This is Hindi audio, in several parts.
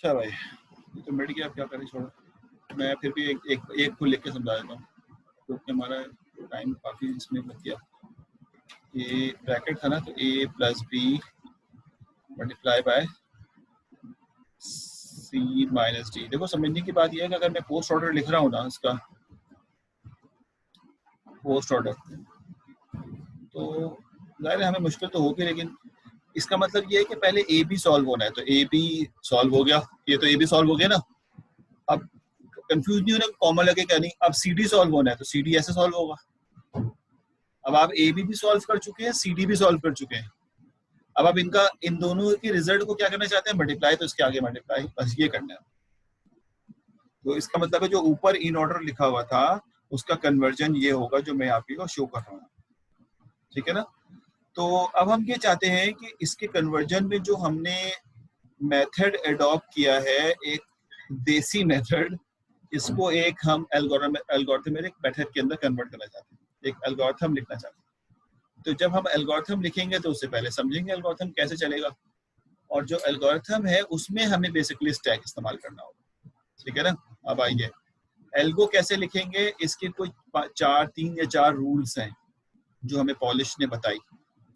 अच्छा भाई, ये तो मिट गया, अब क्या करें, छोड़ो। मैं फिर भी एक को लिख के समझा देता हूँ, क्योंकि हमारा टाइम काफ़ी इसमें लग गया। ये ब्रैकेट था ना, तो a plus B multiply by C minus D. देखो समझने की बात यह है कि अगर मैं पोस्ट ऑर्डर लिख रहा हूँ ना, इसका पोस्ट ऑर्डर, तो जाहिर है हमें मुश्किल तो होगी, लेकिन इसका मतलब ये है कि पहले ए बी सॉल्व होना है। तो ए बी सॉल्व हो गया, ये तो ए बी सॉल्व हो गया ना। अब कंफ्यूज नहीं होना, कॉमन लगे क्या नहीं। अब सी डी सॉल्व होना है, तो सी डी ऐसे सॉल्व होगा। अब आप ए बी भी सॉल्व कर चुके हैं, सी डी भी सॉल्व कर चुके हैं। अब आप इनका, इन दोनों के रिजल्ट को क्या करना चाहते हैं, मल्टीप्लाई। तो इसके आगे मल्टीप्लाई, बस ये करना है। तो इसका मतलब है जो ऊपर इन ऑर्डर लिखा हुआ था उसका कन्वर्जन ये होगा जो मैं आपको शो कर रहा हूँ, ठीक है ना। तो अब हम ये चाहते हैं कि इसके कन्वर्जन में जो हमने मेथड एडॉप्ट किया है, एक देसी मेथड, इसको एक हम एल्गोरिथमिक मेथड के अंदर कन्वर्ट करना चाहते हैं, एक एल्गोरिथम लिखना चाहते हैं। तो जब हम एल्गोरिथम लिखेंगे तो उससे पहले समझेंगे एल्गोरिथम कैसे चलेगा, और जो एल्गोरिथम है उसमें हमें बेसिकली स्टैक इस्तेमाल करना होगा, ठीक है ना। अब आइए एल्गो कैसे लिखेंगे, इसके कोई 3 या 4 रूल्स हैं जो हमें पॉलिश ने बताई।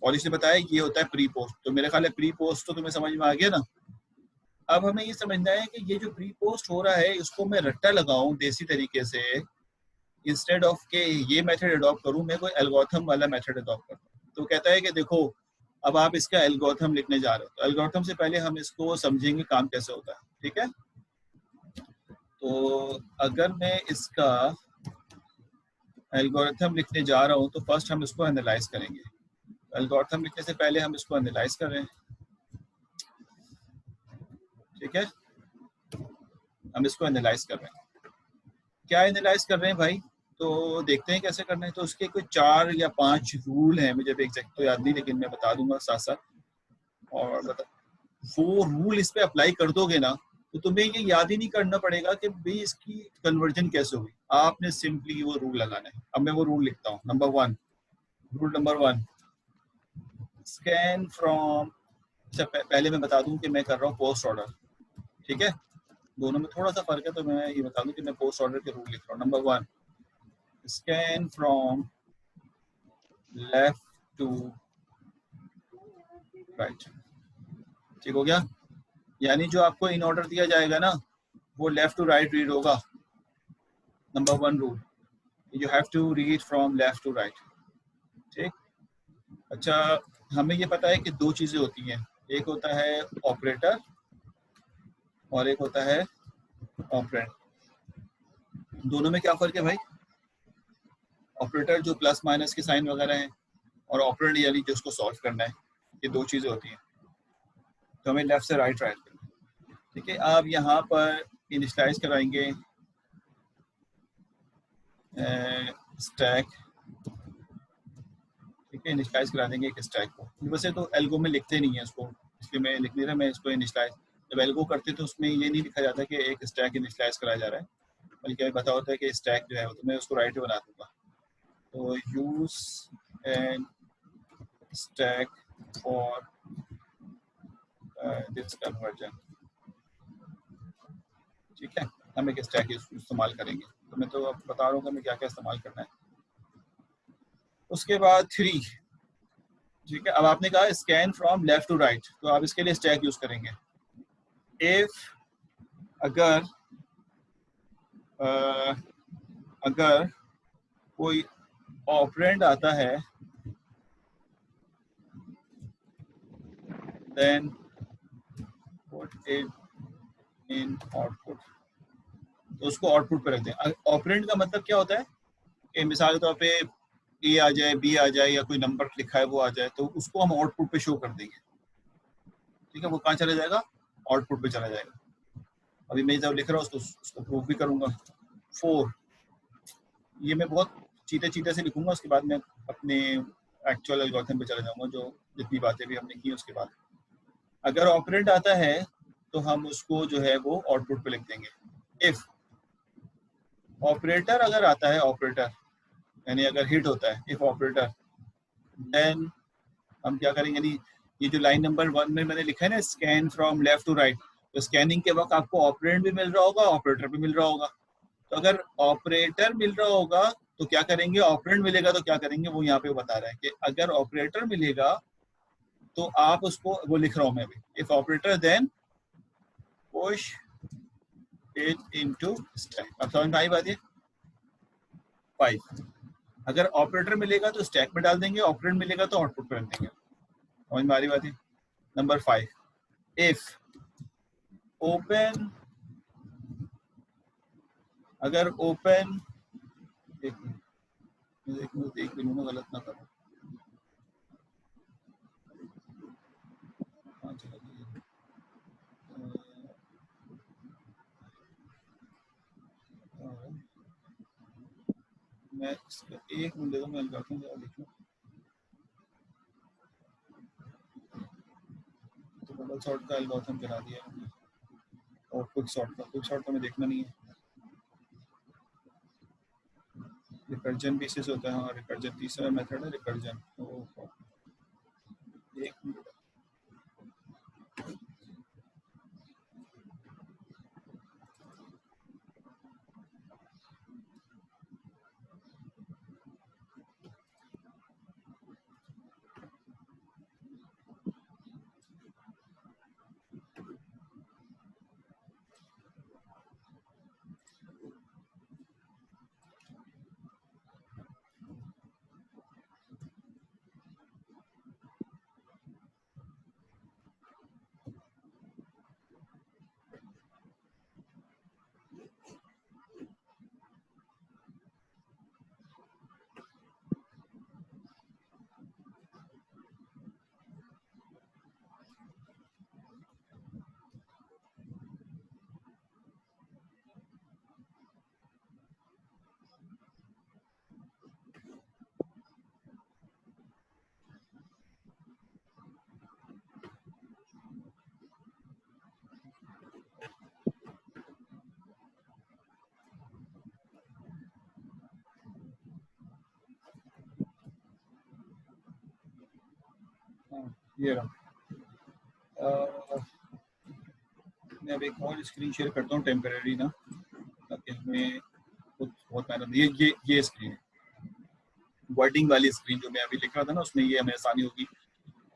पॉलिश ने बताया ये होता है प्री पोस्ट। तो मेरे ख्याल है प्री पोस्ट तो तुम्हें समझ में आ गया ना। अब हमें ये समझना है कि ये जो प्री पोस्ट हो रहा है इसको मैं रट्टा लगाऊं देसी तरीके से, इंस्टेड ऑफ के ये मेथड अडॉप्ट करूं, मैं कोई एल्गोरिथम वाला मेथड अडॉप्ट करूं। तो कहता है कि देखो अब आप इसका एल्गोरिथम लिखने जा रहे हो, तो एल्गोरिथम से पहले हम इसको समझेंगे काम कैसे होता है, ठीक है। तो अगर मैं इसका एल्गोरिथम लिखने जा रहा हूं तो फर्स्ट हम इसको एनालाइज करेंगे। एल्गोरिथम लिखने से पहले हम इसको एनालाइज कर रहे हैं, ठीक है। हम इसको एनालाइज कर रहे हैं। क्या एनालाइज कर रहे हैं भाई, तो देखते हैं कैसे करना है। तो उसके कोई 4 या 5 रूल हैं, मुझे भी एग्जैक्ट तो याद नहीं, लेकिन मैं बता दूंगा साथ साथ। और वो रूल इस पे अप्लाई कर दोगे ना तो तुम्हें ये याद ही नहीं करना पड़ेगा कि भाई इसकी कन्वर्जन कैसे होगी, आपने सिंपली वो रूल लगाना है। अब मैं वो रूल लिखता हूँ। Rule number 1, scan from. अच्छा पहले मैं बता दूं कि मैं कर रहा हूँ पोस्ट ऑर्डर, ठीक है। दोनों में थोड़ा सा फर्क है, तो मैं ये बता दूं कि मैं पोस्ट ऑर्डर के रूल लिख रहा हूँ। Number 1, scan from left to right, ठीक हो गया। यानी जो आपको इन ऑर्डर दिया जाएगा ना वो लेफ्ट टू राइट रीड होगा। Number 1 rule, you have to read from left to right, ठीक। अच्छा हमें ये पता है कि 2 चीजें होती हैं, एक होता है ऑपरेटर और एक होता है ऑपरेंड। दोनों में क्या फर्क है भाई, ऑपरेटर जो प्लस माइनस के साइन वगैरह हैं, और ऑपरेंड यानी जो उसको सॉल्व करना है, ये 2 चीजें होती हैं। तो हमें लेफ्ट से राइट राइट करना है, ठीक है। आप यहाँ पर इनिशियलाइज कराएंगे स्टैक, ठीक है। इनिशियलाइज करा देंगे एक स्टैक को। वैसे तो एल्गो में लिखते नहीं है इसको, इसलिए मैं लिख नहीं रहा, मैं इसको इनिशियलाइज। जब एल्गो करते तो उसमें ये नहीं लिखा जाता कि एक स्टैक इनिशियलाइज कराया जा रहा है, बल्कि हमें पता होता है कि स्टैक जो है वो, तो मैं उसको राइट बना दूंगा। तो use and stack for this conversion, ठीक है। हम एक स्टैक इस्तेमाल करेंगे, तो मैं तो अब बता रहा हूँ कि हमें क्या क्या इस्तेमाल करना है। उसके बाद 3, ठीक है। अब आपने कहा scan from left to right, तो आप इसके लिए स्टैक यूज करेंगे। इफ अगर अगर कोई ऑपरेंड आता है then put it in output, तो उसको आउटपुट पे रख दें। ऑपरेंड का मतलब क्या होता है कि मिसाल के तौर पे ए आ जाए, बी आ जाए, या कोई नंबर लिखा है वो आ जाए, तो उसको हम आउटपुट पे शो कर देंगे, ठीक है। वो कहाँ चला जाएगा, आउटपुट पे चला जाएगा। अभी मैं जब लिख रहा हूँ उसको प्रूव भी करूंगा। 4, ये मैं बहुत चीते चीते से लिखूंगा, उसके बाद मैं अपने एक्चुअल एल्गोरिथम पे चला जाऊंगा, जो जितनी बातें भी हमने की उसके बाद। अगर ऑपरेंड आता है तो हम उसको जो है वो आउटपुट पे लिख देंगे। इफ ऑपरेटर अगर आता है, ऑपरेटर यानी अगर हिट होता है, इफ ऑपरेटर, देन हम क्या करेंगे, यानी ये जो लाइन नंबर 1 में मैंने लिखा है ना scan from left to right, तो स्कैनिंग के वक्त आपको ऑपरेंड भी मिल रहा होगा, ऑपरेटर भी मिल रहा होगा। तो अगर ऑपरेटर मिल रहा होगा तो क्या करेंगे, ऑपरेंड मिलेगा तो क्या करेंगे, वो यहाँ पे बता रहा है कि अगर ऑपरेटर मिलेगा तो आप उसको, वो लिख रहा हूँ मैं अभी, if operator then push it into stack. अब समझ में आई बात? ये 5, अगर ऑपरेटर मिलेगा तो स्टैक में डाल देंगे, ऑपरेंड मिलेगा तो आउटपुट पर रख देंगे। समझ में आ रही बात है? नंबर 5, इफ ओपन, अगर ओपन, एक मिनट देख भी लूँ, गलत ना करो। हाँ, चलो, मैं एक मिनट दे दो, मैं करता हूँ, लिख लूँ तो डबल शॉट का एल्गोरिथम चला दिया है, और क्विक शॉट का मैं देखना नहीं है। रिकर्जन बेसिस होता है, हाँ रिकर्जन तीसरा मेथड है रिकर्जन। एक मिनट, ये रहा। मैं अब एक और स्क्रीन शेयर करता हूँ टेम्परेरी ना, ताकि हमें कुछ बहुत मेहनत, ये स्क्रीन है, वर्डिंग वाली स्क्रीन जो मैं अभी लिख रहा था ना, उसमें ये हमें आसानी होगी,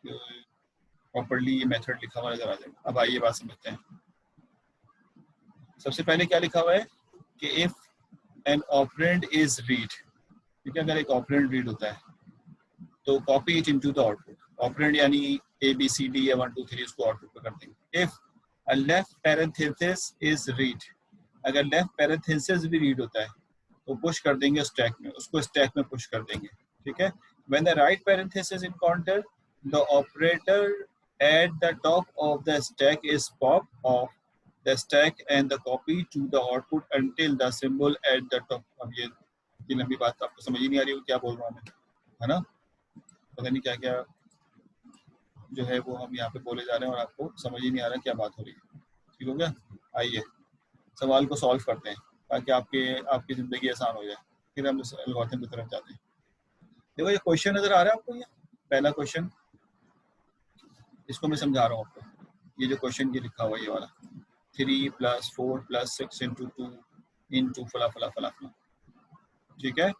प्रॉपर्ली ये मेथड लिखा हुआ नजर आ जाएगा। अब आइए बात समझते हैं। सबसे पहले क्या लिखा हुआ है कि if an operand is read, ठीक है, अगर एक ऑपरेंड रीड होता है तो copy it into the output. Operand यानी ए बी सी डी या 1 2 3 उसको आउटपुट पे कर देंगे। If a left parenthesis is read, अगर लेफ्ट पैरेंथेसिस भी रीड होता है तो पुश कर देंगे स्टैक में, उसको स्टैक में पुश कर देंगे, ठीक है। When the right parenthesis encounter, the operator at the top of the stack is pop off the stack and the copy to the output until the symbol at the top। अब ये लंबी बात आपको समझ ही नहीं आ रही, क्या बोल रहा हूँ मैं, है ना, पता नहीं क्या क्या जो है वो हम यहाँ पे बोले जा रहे हैं और आपको समझ ही नहीं आ रहा क्या बात हो रही है। ठीक हो गया? आइए सवाल को सॉल्व करते हैं ताकि आपकी ज़िंदगी आसान हो जाए। फिर हम इस एल्गोरिथम की तरफ जाते हैं। देखो ये क्वेश्चन नज़र आ रहा है आपको, ये पहला क्वेश्चन, इसको मैं समझा रहा हूँ आपको। ये जो क्वेश्चन ये लिखा हुआ है ये वाला, 3 + 4 + 6 × 2 × फला फला फला फला, ठीक है।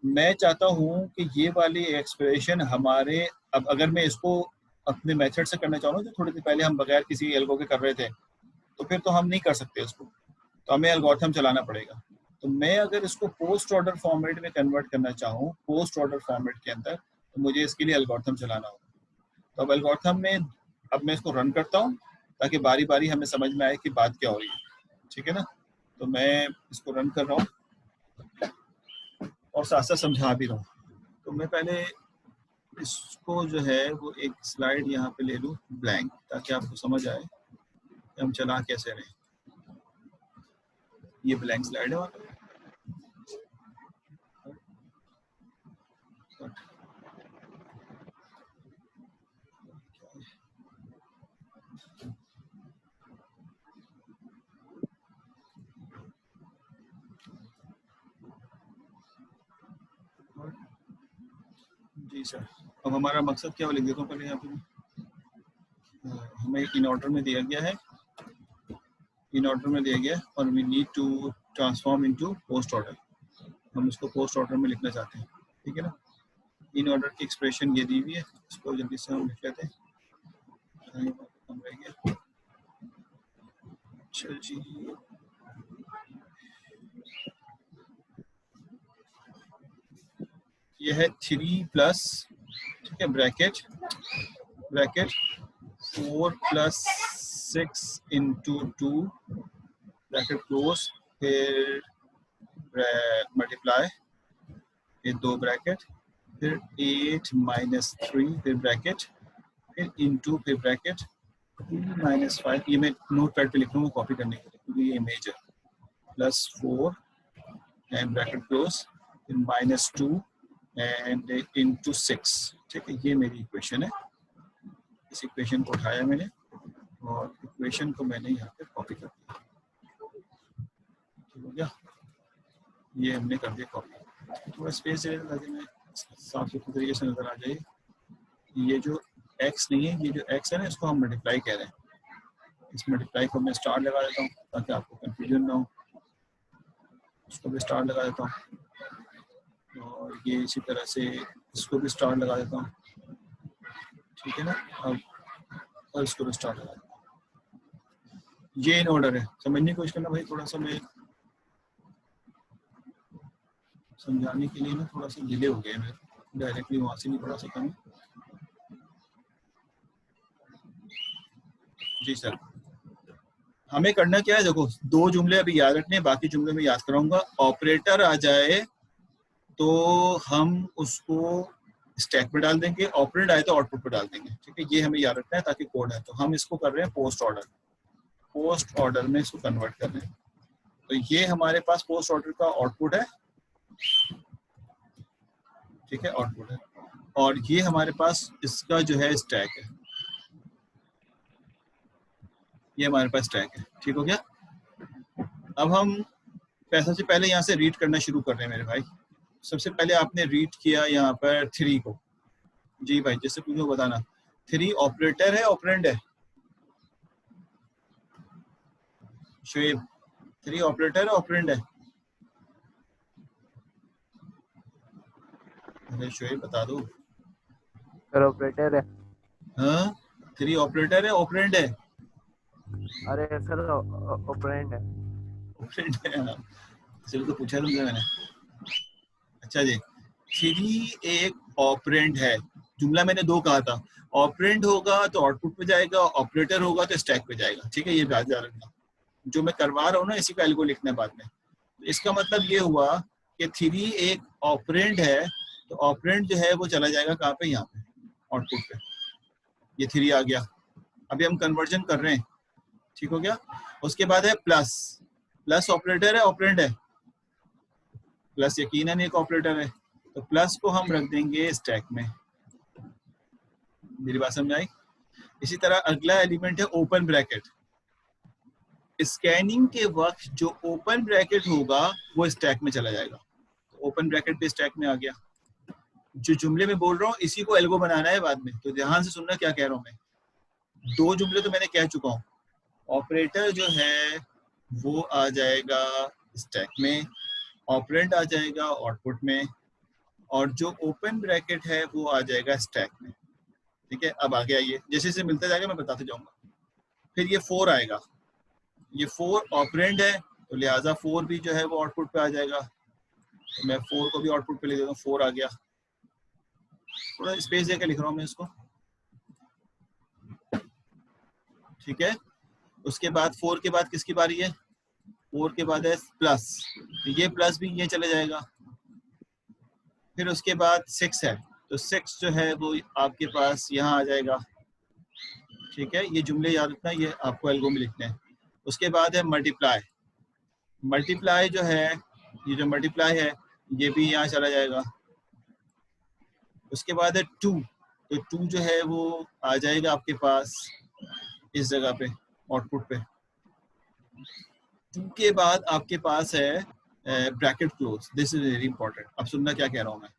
मैं चाहता हूँ कि ये वाली एक्सप्रेशन हमारे, अब अगर मैं इसको अपने मेथड से करना चाहूँ तो थोड़ी देर पहले हम बगैर किसी एल्गो के कर रहे थे, तो फिर तो हम नहीं कर सकते इसको, तो हमें एल्गोरिथम चलाना पड़ेगा। तो मैं अगर इसको पोस्ट ऑर्डर फॉर्मेट में कन्वर्ट करना चाहूँ, पोस्ट ऑर्डर फॉर्मेट के अंदर, तो मुझे इसके लिए एल्गोरिथम चलाना होगा। तो अब एल्गोरिथम में अब मैं इसको रन करता हूँ ताकि बारी बारी हमें समझ में आए कि बात क्या हो रही है, ठीक है ना। तो मैं इसको रन कर रहा हूँ और साथ साथ समझा भी रहा हूँ। तो मैं पहले इसको जो है वो एक स्लाइड यहाँ पे ले लूँ ब्लैंक, ताकि आपको समझ आए कि हम चला कैसे रहे। ये ब्लैंक स्लाइड है वहाँ पे। जी सर, अब हमारा मकसद क्या लिख देता हूँ पहले यहाँ पे। हमें इन ऑर्डर में दिया गया है इन ऑर्डर में दिया गया और we need to transform into post order, हम इसको पोस्ट ऑर्डर में लिखना चाहते हैं, ठीक है ना। इन ऑर्डर की एक्सप्रेशन ये दी हुई है, इसको जल्दी से हम लिख लेते हैं। कम रह गया, चल जी, ये है 3 प्लस, ठीक है, bracket 4 plus 6 into 2 bracket close, फिर मल्टीप्लाई, फिर 2 ब्रैकेट, फिर 8 माइनस 3, फिर ब्रैकेट, फिर इंटू, फिर ब्रैकेट, माइनस 5, ये मैं नोट पैड पे लिख रहा हूँ कॉपी करने के लिए क्योंकि ये इमेज है, प्लस 4 एंड ब्रैकेट क्लोज, फिर माइनस 2 एंड इंटू 6, ठीक है। ये मेरी इक्वेशन है, इस इक्वेशन को उठाया मैंने और इक्वेशन को मैंने यहाँ पे कॉपी कर दिया, ठीक हो गया। ये हमने कर दिया कॉपी, थोड़ा स्पेस दे देना ताकि मैं साफ सुथरी तरीके से नजर आ जाए। ये जो x नहीं है, ये जो x है ना, इसको हम मल्टीप्लाई कह रहे हैं, इस मल्टीप्लाई को मैं स्टार लगा देता हूँ ताकि आपको कंफ्यूजन ना हो, इसको भी स्टार लगा देता हूँ और ये इसी तरह से इसको भी स्टार लगा देता हूँ, ठीक है ना। अब और इसको भी स्टार लगा देता हूँ, ये इन ऑर्डर है। समझने की कोशिश करना भाई, थोड़ा सा मैं समझाने के लिए ना थोड़ा सा डिले हो गया, मैं डायरेक्टली वहां से नहीं पढ़ा सकता हूँ। जी सर, हमें करना क्या है, देखो 2 जुमले अभी याद रखने, बाकी जुमले में याद कराऊंगा। ऑपरेटर आ जाए तो हम उसको स्टैक में डाल देंगे, ऑपरेंड आए तो आउटपुट पे डाल देंगे, ठीक है। ये हमें याद रखना है ताकि कोड है। तो हम इसको कर रहे हैं पोस्ट ऑर्डर में इसको कन्वर्ट कर रहे हैं। तो ये हमारे पास पोस्ट ऑर्डर का आउटपुट है, ठीक है, आउटपुट है, और ये हमारे पास इसका जो है स्टैक है, ये हमारे पास स्टैक है, ठीक हो गया। अब हम पैसा से पहले यहाँ से रीड करना शुरू कर रहे हैं मेरे भाई। सबसे पहले आपने रीड किया यहाँ पर 3 को, जी भाई जैसे पूछो बताना। 3 ऑपरेटर है ऑपरेंड है? शुएब, 3 ऑपरेटर है ऑपरेंड है? अरे शुएब बता दो। सर ऑपरेटर है। हाँ, 3 ऑपरेटर है ऑपरेंड है? अरे सर ऑपरेंड है। ऑपरेंड है, हाँ। चलो तो पूछा तुमसे मैंने। अच्छा जी, 3 एक ऑपरेंड है। जुमला मैंने 2 कहा था, ऑपरेंड होगा तो आउटपुट पे जाएगा, ऑपरेटर होगा तो स्टैक पे जाएगा, ठीक है। ये बात याद रखना, जो मैं करवा रहा हूँ ना इसी का एल्गो लिखना है बाद में। तो इसका मतलब ये हुआ कि 3 एक ऑपरेंड है, तो ऑपरेंड जो है वो चला जाएगा कहाँ पे, यहाँ पे आउटपुट पे। ये 3 आ गया, अभी हम कन्वर्जन कर रहे हैं, ठीक हो गया। उसके बाद है प्लस ऑपरेटर है ऑपरेंड है? प्लस यकीनन एक ऑपरेटर है, तो प्लस को हम रख देंगे स्टैक में। मेरी बात समझ आई? इसी तरह अगला एलिमेंट है ओपन ब्रैकेट। स्कैनिंग के वक्त जो ओपन ब्रैकेट होगा वो स्टैक में चला जाएगा, तो ओपन ब्रैकेट पे स्टैक में आ गया। जो जुमले में बोल रहा हूँ इसी को एल्गो बनाना है बाद में, तो ध्यान से सुनना क्या कह रहा हूँ मैं। 2 जुमले तो मैंने कह चुका हूँ। ऑपरेटर जो है वो आ जाएगा स्टैक में, ऑपरेंड आ जाएगा आउटपुट में, और जो ओपन ब्रैकेट है वो आ जाएगा स्टैक में, ठीक है। अब आगे आइए, जैसे जैसे मिलता जाएगा मैं बताते जाऊंगा। फिर ये 4 आएगा, ये 4 ऑपरेंड है तो लिहाजा 4 भी जो है वो आउटपुट पे आ जाएगा, तो मैं 4 को भी आउटपुट पे ले देता हूँ। 4 आ गया, थोड़ा स्पेस देकर लिख रहा हूँ मैं इसको, ठीक है। उसके बाद 4 के बाद किसकी बारी है? 4 के बाद है प्लस, तो ये प्लस भी ये चले जाएगा। फिर उसके बाद 6 है, तो 6 जो है वो आपके पास यहाँ आ जाएगा, ठीक है। ये जुमले याद रखना, ये आपको एल्गो में लिखना है। उसके बाद है मल्टीप्लाई जो है, ये जो मल्टीप्लाई है ये भी यहाँ चला जाएगा। उसके बाद है 2, तो 2 जो है वो आ जाएगा आपके पास इस जगह पे आउटपुट पे। 2 के बाद आपके पास है bracket close. This is very important, अब सुनना क्या कह रहा हूँ मैं।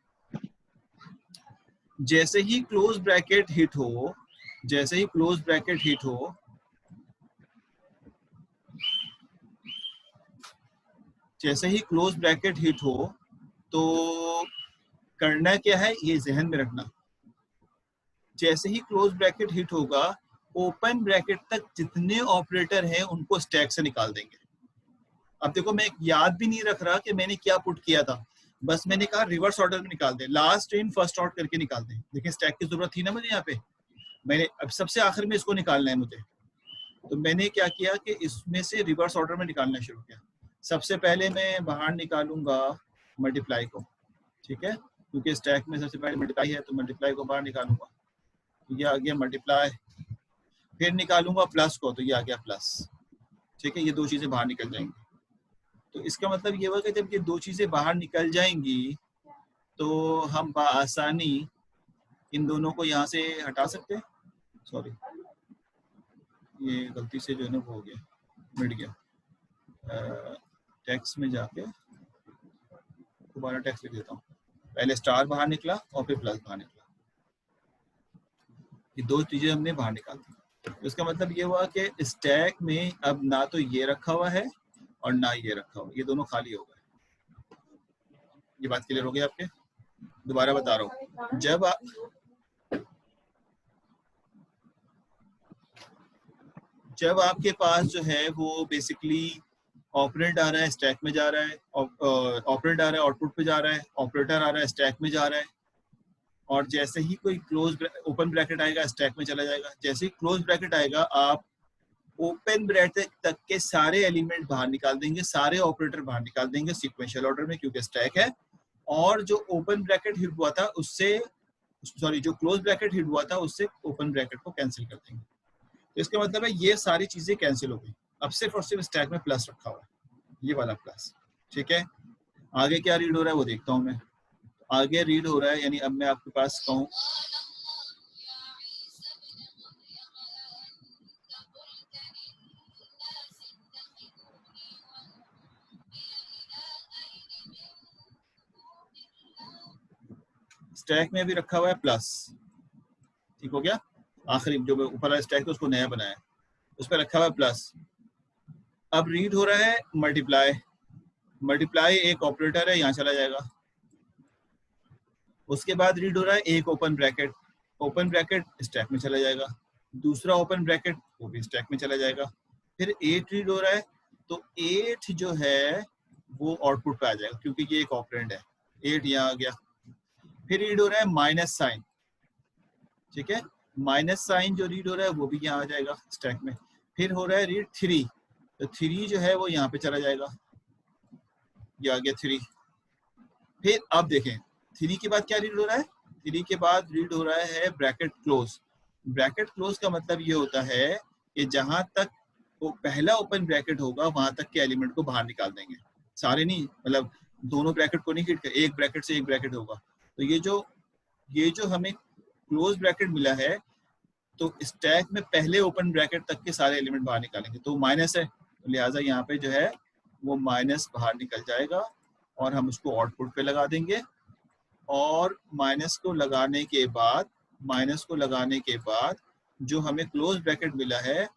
जैसे ही क्लोज ब्रैकेट हिट हो, जैसे ही क्लोज ब्रैकेट हिट हो तो करना क्या है, ये जहन में रखना, जैसे ही क्लोज ब्रैकेट हिट होगा ओपन ब्रैकेट तक जितने ऑपरेटर हैं उनको स्टैक से निकाल देंगे। अब देखो मैं याद भी नहीं रख रहा कि मैंने क्या पुट किया था, बस मैंने कहा रिवर्स ऑर्डर में निकाल दे, लास्ट इन फर्स्ट आउट करके निकाल दें। लेकिन स्टैक की जरूरत थी ना मुझे यहाँ पे, मैंने अब सबसे आखिर में इसको निकालना है मुझे, तो मैंने क्या किया कि इसमें से रिवर्स ऑर्डर में निकालना शुरू किया। सबसे पहले मैं बाहर निकालूंगा मल्टीप्लाई को, ठीक है, क्योंकि स्टैक में सबसे पहले मल्टीप्लाई है तो मल्टीप्लाई को बाहर निकालूंगा, तो ये आ गया मल्टीप्लाई। फिर निकालूंगा प्लस को, तो ये आ गया प्लस, ठीक है, ये दो चीजें बाहर निकल जाएंगी। तो इसका मतलब ये हुआ कि जब ये दो चीजें बाहर निकल जाएंगी तो हम आसानी इन दोनों को यहाँ से हटा सकते हैं। सॉरी, ये गलती से जो है ना वो हो गया, मिट गया। टेक्स्ट में जाके दोबारा टेक्स्ट लिख देता हूँ, पहले स्टार बाहर निकला और फिर प्लस बाहर निकला, ये दो चीजें हमने बाहर निकाल दी। तो इसका मतलब ये हुआ कि स्टैक में अब ना तो ये रखा हुआ है और ना ये रखा हुआ, ये दोनों खाली हो गए। ये बात क्लियर हो गई आपके? दोबारा बता रहा हूँ, जब आपके पास जो है वो बेसिकली ऑपरेंड आ रहा है स्टैक में जा रहा है, ऑपरेंड आ रहा है आउटपुट पे जा रहा है, ऑपरेटर आ रहा है स्टैक में जा रहा है, और जैसे ही कोई क्लोज ओपन ब्रैकेट आएगा स्टैक में चला जाएगा। जैसे ही क्लोज ब्रैकेट आएगा आप ओपन ब्रैकेट तक के सारे एलिमेंट बाहर निकाल देंगे, सारे ऑपरेटर बाहर निकाल देंगे सीक्वेंशियल ऑर्डर में, क्योंकि स्टैक है। और जो ओपन ब्रैकेट हिट हुआ था उससे, सॉरी, जो क्लोज ब्रैकेट हिट हुआ था उससे ओपन ब्रैकेट को कैंसिल कर देंगे। तो इसका मतलब है ये सारी चीजें कैंसिल हो गई, अब सिर्फ और सिर्फ स्टैक में प्लस रखा हुआ है, ये वाला प्लस, ठीक है। आगे क्या रीड हो रहा है वो देखता हूँ मैं। आगे रीड हो रहा है, यानी अब मैं आपके पास कहूँ स्टैक में भी रखा हुआ है प्लस, ठीक हो गया। आखिरी जो ऊपर वाला स्टैक है उसको नया बनाया, उस पर रखा हुआ है प्लस। अब रीड हो रहा है मल्टीप्लाई, मल्टीप्लाई एक ऑपरेटर है, यहाँ चला जाएगा। उसके बाद रीड हो रहा है एक open bracket, open bracket stack में चला जाएगा, दूसरा ओपन ब्रैकेट वो भी स्टैक में चला जाएगा। फिर 8 रीड हो रहा है, तो 8 जो है वो आउटपुट पे आ जाएगा क्योंकि ये एक ऑपरेंड है, 8 यहाँ आ गया। फिर रीड हो रहा है माइनस साइन, ठीक है, माइनस साइन जो रीड हो रहा है वो भी यहाँ आ जाएगा स्टैक में। फिर हो रहा है रीड 3, तो 3 जो है वो यहाँ पे चला जाएगा, ये आ गया 3। फिर अब देखें 3 के बाद क्या रीड हो रहा है, 3 के बाद रीड हो रहा है ब्रैकेट क्लोज। ब्रैकेट क्लोज का मतलब ये होता है कि जहां तक वो पहला ओपन ब्रैकेट होगा वहां तक के एलिमेंट को बाहर निकाल देंगे, सारे नहीं, मतलब दोनों ब्रैकेट को नहीं हिट कर, एक ब्रैकेट से एक ब्रैकेट होगा। तो ये जो हमें क्लोज ब्रैकेट मिला है, तो स्टैक में पहले ओपन ब्रैकेट तक के सारे एलिमेंट बाहर निकालेंगे, तो माइनस है, तो लिहाजा यहाँ पे जो है वो माइनस बाहर निकल जाएगा और हम उसको आउटपुट पे लगा देंगे। और माइनस को लगाने के बाद जो हमें क्लोज ब्रैकेट मिला है,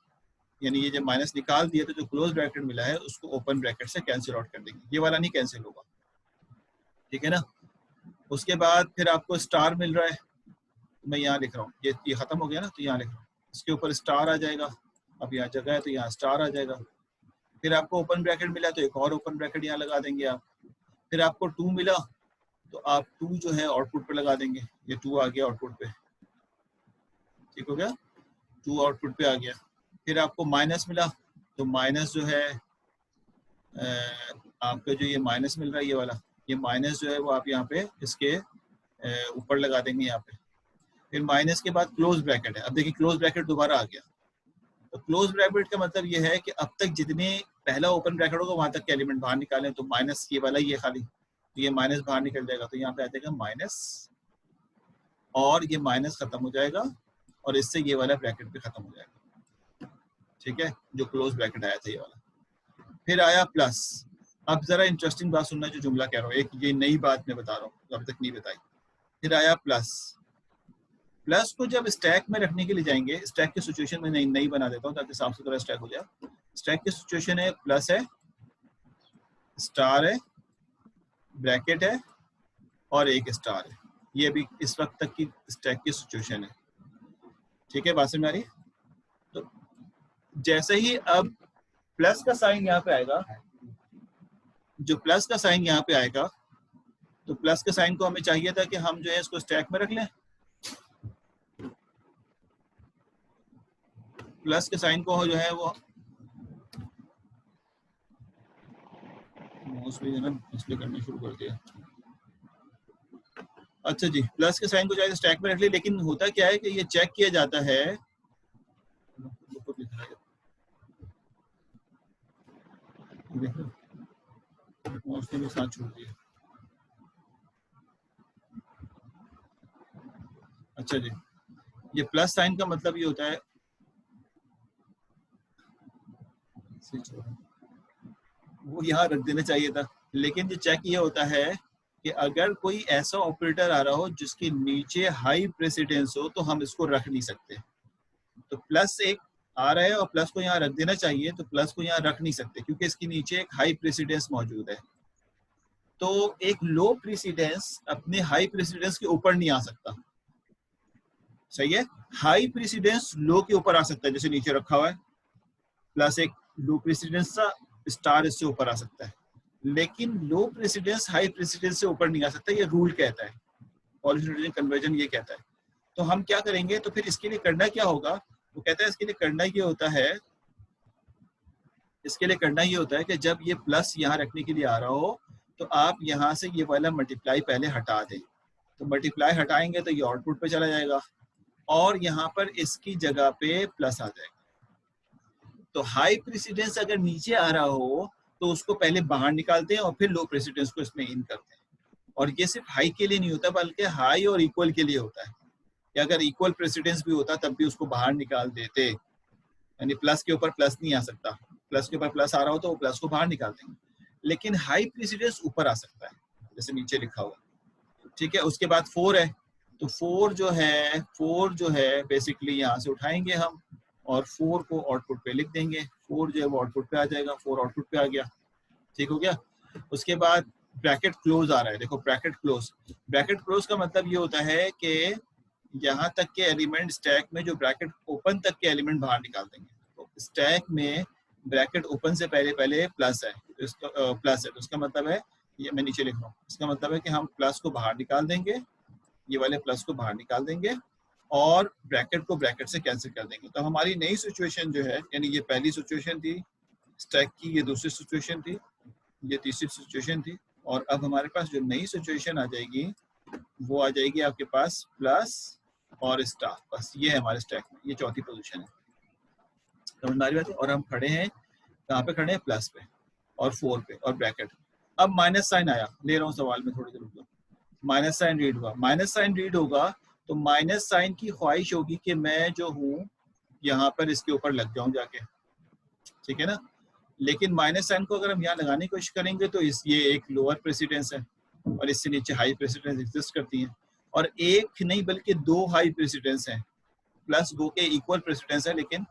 यानी ये जब माइनस निकाल दिया तो जो क्लोज ब्रैकेट मिला है उसको ओपन ब्रैकेट से कैंसिल आउट कर देंगे, ये वाला नहीं कैंसिल होगा, ठीक है ना। उसके बाद फिर आपको स्टार मिल रहा है, मैं यहाँ लिख रहा हूँ, ये खत्म हो गया ना, तो यहाँ लिख रहा हूँ, इसके ऊपर स्टार आ जाएगा। अब यहाँ जगह है तो यहाँ स्टार आ जाएगा। फिर आपको ओपन ब्रैकेट मिला तो एक और ओपन ब्रैकेट यहाँ लगा देंगे आप। फिर आपको 2 मिला तो आप 2 जो है आउटपुट पे लगा देंगे, ये 2 आ गया आउटपुट पे, ठीक हो गया, 2 आउटपुट पे आ गया। फिर आपको माइनस मिला तो माइनस जो है आपका जो ये माइनस मिल रहा है, ये वाला, ये माइनस जो है वो आप यहाँ पे इसके ऊपर लगा देंगे यहाँ पे। फिर माइनस के बाद क्लोज ब्रैकेट है, अब देखिए क्लोज ब्रैकेट दोबारा आ गया। तो क्लोज ब्रैकेट का मतलब ये है कि अब तक जितने पहला ओपन ब्रैकेट होगा वहां तक के एलिमेंट बाहर निकालें, तो माइनस ये वाला ये खाली, तो ये माइनस बाहर निकल जाएगा, तो यहाँ पे आ जाएगा माइनस, और ये माइनस खत्म हो जाएगा और इससे ये वाला ब्रैकेट भी खत्म हो जाएगा, ठीक है, जो क्लोज ब्रैकेट आया था ये वाला। फिर आया प्लस। अब जरा इंटरेस्टिंग बात सुनना, जो जुमला कह रहा हूँ, एक ये नई बात मैं बता रहा हूँ जो अब तक नहीं बताई। फिर आया प्लस। प्लस को जब स्टैक में रखने के लिए जाएंगे, स्टैक की सिचुएशन में नई बना देता हूँ ताकि साफ सुथरा स्टैक हो जाए। स्टैक की सिचुएशन है प्लस है, स्टार है, ब्रैकेट है और एक स्टार है। ये भी इस वक्त तक की स्टैक की सिचुएशन है। ठीक है, बात समझ में आ रही है? तो जैसे ही अब प्लस का साइन यहाँ पे आएगा, जो प्लस का साइन यहाँ पे आएगा, तो प्लस के साइन को हमें चाहिए था कि हम जो है इसको स्टैक में रख लें। प्लस के साइन को जो है वो माउस भी है ना डिस्प्ले करना शुरू कर दिया। अच्छा जी, प्लस के साइन को चाहे स्टैक में रख ले, लेकिन होता क्या है कि ये चेक किया जाता है, माउस ने भी साथ छोड़ दिया। अच्छा जी, ये प्लस साइन का मतलब ये होता है, वो यहाँ रख देना चाहिए था, लेकिन जो चेक ये होता है कि अगर कोई ऐसा ऑपरेटर आ रहा हो जिसके नीचे हाई प्रेसिडेंस हो तो हम इसको रख नहीं सकते। तो प्लस एक आ रहा है और प्लस को यहाँ रख देना चाहिए, तो प्लस को यहाँ रख नहीं सकते क्योंकि इसके नीचे एक हाई प्रेसिडेंस मौजूद है। तो एक लो प्रेसिडेंस अपने हाई प्रेसिडेंस के ऊपर नहीं आ सकता। सही है, हाई प्रेसिडेंस लो के ऊपर आ सकता है, जैसे नीचे रखा हुआ है, प्लस एक लो प्रेसिडेंस सा स्टार इससे ऊपर आ सकता है, लेकिन लो प्रेसिडेंस हाई प्रेसिडेंस से ऊपर नहीं आ सकता। ये रूल कहता है, पॉलिश कन्वर्जन ये कहता है। तो हम क्या करेंगे, तो फिर इसके लिए करना क्या होगा, वो कहता है इसके लिए करना ये होता है, इसके लिए करना ये होता है कि जब ये प्लस यहाँ रखने के लिए आ रहा हो तो आप यहाँ से ये वाला मल्टीप्लाई पहले हटा दें। तो मल्टीप्लाई हटाएंगे तो ये आउटपुट पे चला जाएगा और यहाँ पर इसकी जगह पे प्लस आ जाएगा। तो हाई प्रेसिडेंस अगर नीचे आ रहा हो तो उसको पहले बाहर निकालते हैं और फिर लो प्रेसिडेंस को इसमें इन करते हैं। और ये सिर्फ हाई के लिए नहीं होता बल्कि हाई और इक्वल के लिए होता है कि अगर इक्वल प्रेसिडेंस भी होता तब भी उसको बाहर निकाल देते, यानी प्लस के ऊपर प्लस नहीं आ सकता, प्लस के ऊपर प्लस आ रहा हो तो वो प्लस को बाहर निकाल देंगे, लेकिन हाई प्रेसिडेंस ऊपर आ सकता है जैसे नीचे लिखा हुआ। ठीक है, उसके बाद 4 है, तो 4 जो है बेसिकली यहाँ से उठाएंगे हम और 4 को आउटपुट पे लिख देंगे। 4 जो है वो आउटपुट पे आ जाएगा, 4 आउटपुट पे आ गया। ठीक हो गया। उसके बाद ब्रैकेट क्लोज आ रहा है, देखो ब्रैकेट क्लोज। ब्रैकेट क्लोज का मतलब ये होता है कि यहाँ तक के एलिमेंट स्टैक में जो ब्रैकेट ओपन तक के एलिमेंट बाहर निकाल देंगे। तो स्टैक में ब्रैकेट ओपन से पहले प्लस है, तो प्लस है, तो उसका मतलब है, ये मैं नीचे लिख रहा हूँ, इसका मतलब है कि हम प्लस को बाहर निकाल देंगे, ये वाले प्लस को बाहर निकाल देंगे और ब्रैकेट को ब्रैकेट से कैंसिल कर देंगे। तो हमारी नई सिचुएशन जो है, यानी ये पहली सिचुएशन थी स्टैक की, ये दूसरी सिचुएशन थी, ये तीसरी सिचुएशन थी, और अब हमारे पास जो नई सिचुएशन आ जाएगी वो आ जाएगी आपके पास प्लस और स्टार। बस ये है हमारे स्टैक में, ये चौथी पोजीशन है। समझ में आ रही बात है? और हम खड़े हैं कहाँ पे खड़े हैं, प्लस पे और 4 पे और ब्रैकेट। अब माइनस साइन आया, ले रहा हूँ सवाल में थोड़ी देर रुक जाओ। माइनस साइन रीड हुआ, माइनस साइन रीड होगा तो माइनस साइन की ख्वाहिश होगी कि मैं जो हूँ यहाँ पर इसके ऊपर लग जाऊं जाके, ठीक है ना। लेकिन माइनस साइन को अगर हम यहाँ लगाने की कोशिश करेंगे तो ये एक लोअर प्रेसिडेंस है और इससे नीचे हाई प्रेसिडेंस एग्जिस्ट करती हैं, और एक नहीं बल्कि 2 हाई प्रेसिडेंस हैं, प्लस 2 के इक्वल प्रेसिडेंस है, लेकिन